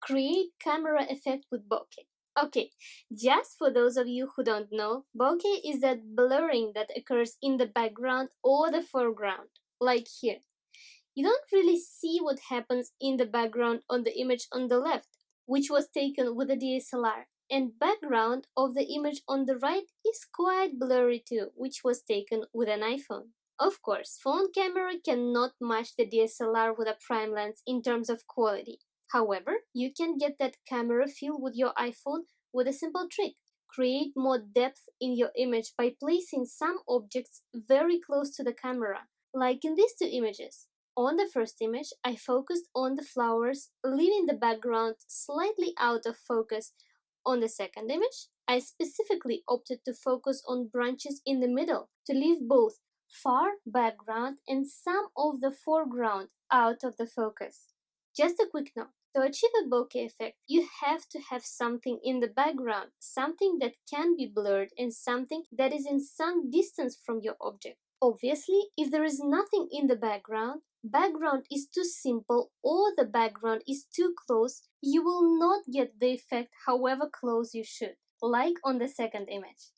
Create camera effect with bokeh. Okay, just for those of you who don't know, bokeh is that blurring that occurs in the background or the foreground, like here. You don't really see what happens in the background on the image on the left, which was taken with a DSLR, and background of the image on the right is quite blurry too, which was taken with an iPhone. Of course, phone camera cannot match the DSLR with a prime lens in terms of quality. However, you can get that camera feel with your iPhone with a simple trick. Create more depth in your image by placing some objects very close to the camera, like in these two images. On the first image, I focused on the flowers, leaving the background slightly out of focus. On the second image, I specifically opted to focus on branches in the middle to leave both far background and some of the foreground out of the focus. Just a quick note. To achieve a bokeh effect, you have to have something in the background, something that can be blurred and something that is in some distance from your object. Obviously, if there is nothing in the background is too simple or the background is too close, you will not get the effect however close you should, like on the second image.